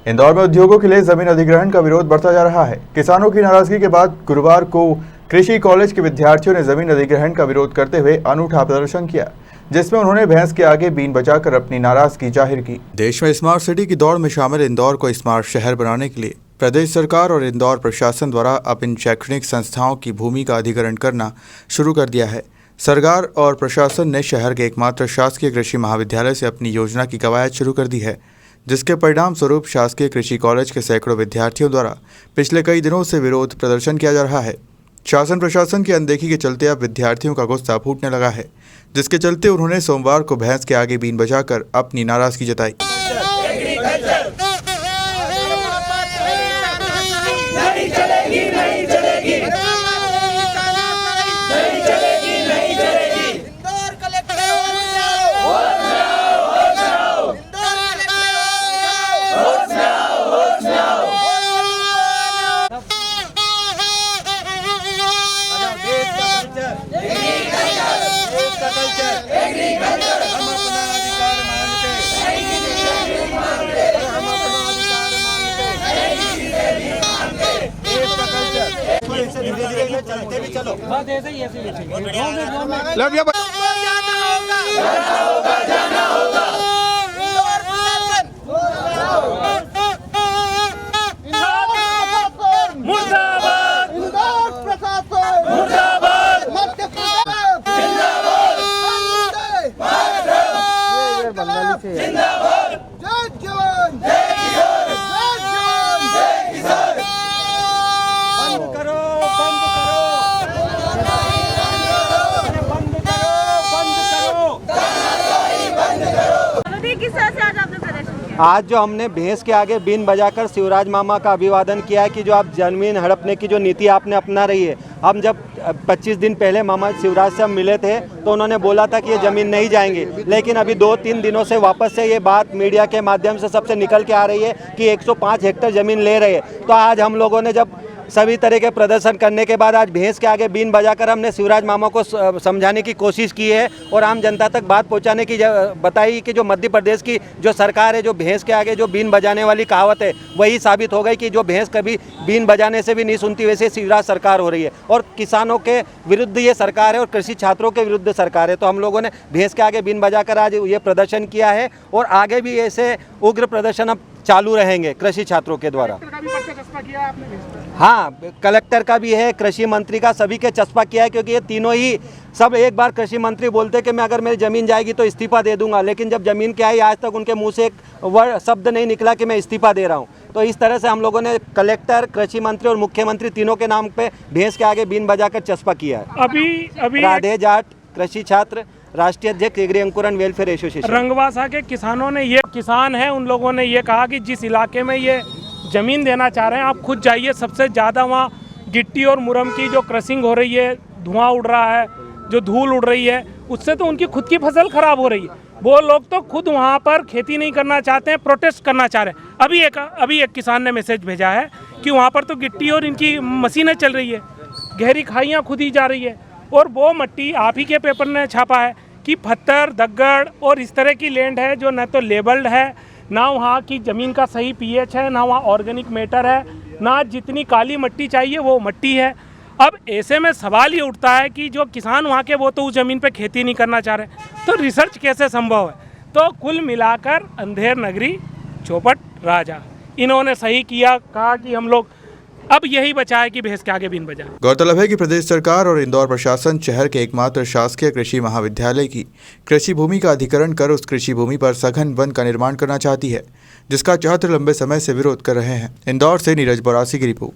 इंदौर में उद्योगों के लिए जमीन अधिग्रहण का विरोध बढ़ता जा रहा है। किसानों की नाराजगी के बाद गुरुवार को कृषि कॉलेज के विद्यार्थियों ने जमीन अधिग्रहण का विरोध करते हुए अनूठा प्रदर्शन किया, जिसमें उन्होंने भैंस के आगे बीन बजाकर अपनी नाराजगी जाहिर की। देश में स्मार्ट सिटी की दौड़ में शामिल इंदौर को स्मार्ट शहर बनाने के लिए प्रदेश सरकार और इंदौर प्रशासन द्वारा अब इन शैक्षणिक संस्थाओं की भूमि का अधिग्रहण करना शुरू कर दिया है। सरकार और प्रशासन ने शहर के एकमात्र शासकीय कृषि महाविद्यालय से अपनी योजना की कवायद शुरू कर दी है, जिसके परिणाम स्वरूप शासकीय कृषि कॉलेज के सैकड़ों विद्यार्थियों द्वारा पिछले कई दिनों से विरोध प्रदर्शन किया जा रहा है। शासन प्रशासन की अनदेखी के चलते अब विद्यार्थियों का गुस्सा फूटने लगा है, जिसके चलते उन्होंने सोमवार को भैंस के आगे बीन बजाकर अपनी नाराजगी जताई। चलते भी चलो बस ऐसे ही जाना होगा। मुर्दाबाद इंदौर प्रशासन मुर्दाबाद मध्य प्रदेश जिंदाबाद जिंदाबाद जय जवान जय किसान जय जवान जय किसान। बंद करो आज जो हमने भैंस के आगे बीन बजाकर शिवराज मामा का अभिवादन किया है कि जो आप जमीन हड़पने की जो नीति आपने अपना रही है। हम जब 25 दिन पहले मामा शिवराज से हम मिले थे तो उन्होंने बोला था कि ये ज़मीन नहीं जाएंगे, लेकिन अभी 2-3 दिनों से वापस से ये बात मीडिया के माध्यम से सबसे निकल के आ रही है कि 105 हेक्टेयर ज़मीन ले रहे हैं। तो आज हम लोगों ने जब सभी तरह के प्रदर्शन करने के बाद आज भैंस के आगे बीन बजाकर हमने शिवराज मामा को समझाने की कोशिश की है और आम जनता तक बात पहुंचाने की बताई कि जो मध्य प्रदेश की जो सरकार है, जो भैंस के आगे जो बीन बजाने वाली कहावत है वही साबित हो गई कि जो भैंस कभी बीन बजाने से भी नहीं सुनती, वैसे शिवराज सरकार हो रही है और किसानों के विरुद्ध ये सरकार है और कृषि छात्रों के विरुद्ध सरकार है। तो हम लोगों ने भैंस के आगे बीन बजाकर आज ये प्रदर्शन किया है और आगे भी ऐसे उग्र प्रदर्शन अब चालू रहेंगे कृषि छात्रों के द्वारा। हाँ, कलेक्टर का भी है, कृषि मंत्री का, सभी के चस्पा किया है, क्योंकि ये तीनों ही सब एक बार कृषि मंत्री बोलते कि मैं अगर मेरी ज़मीन जाएगी तो इस्तीफा दे दूंगा, लेकिन जब ज़मीन के आई आज तक उनके मुंह से एक शब्द नहीं निकला कि मैं इस्तीफा दे रहा हूँ। तो इस तरह से हम लोगों ने कलेक्टर, कृषि मंत्री और मुख्यमंत्री तीनों के नाम पे भैंस के आगे बीन बजाकर चस्पा किया है। अभी राधे जाट कृषि छात्र राष्ट्रीय अध्यक्ष एग्री अंकुरन वेलफेयर एसोसिएशन रंगवासा के किसानों ने, ये किसान हैं, उन लोगों ने ये कहा कि जिस इलाके में ये ज़मीन देना चाह रहे हैं आप खुद जाइए, सबसे ज़्यादा वहाँ गिट्टी और मुरम की जो क्रशिंग हो रही है, धुआं उड़ रहा है, जो धूल उड़ रही है, उससे तो उनकी खुद की फसल खराब हो रही है। वो लोग तो खुद वहाँ पर खेती नहीं करना चाहते हैं, प्रोटेस्ट करना चाह रहे हैं। अभी एक किसान ने मैसेज भेजा है कि वहाँ पर तो गिट्टी और इनकी मशीनें चल रही है, गहरी खाइयाँ खुदी जा रही है और वो मिट्टी आप ही के पेपर ने छापा है कि पत्थर, दग्गड़ और इस तरह की लैंड है जो न तो लेबल्ड है, ना वहाँ की ज़मीन का सही पीएच है, ना वहाँ ऑर्गेनिक मैटर है, ना जितनी काली मिट्टी चाहिए वो मिट्टी है। अब ऐसे में सवाल ये उठता है कि जो किसान वहाँ के वो तो उस ज़मीन पे खेती नहीं करना चाह रहे, तो रिसर्च कैसे संभव है। तो कुल मिलाकर अंधेर नगरी चौपट राजा, इन्होंने सही किया, कहा कि हम लोग अब यही बचा है कि भैंस के आगे बीन बजाए। गौरतलब है कि प्रदेश सरकार और इंदौर प्रशासन शहर के एकमात्र शासकीय कृषि महाविद्यालय की कृषि भूमि का अधिग्रहण कर उस कृषि भूमि पर सघन वन का निर्माण करना चाहती है, जिसका छात्र लंबे समय से विरोध कर रहे हैं। इंदौर से नीरज बोरासी की रिपोर्ट।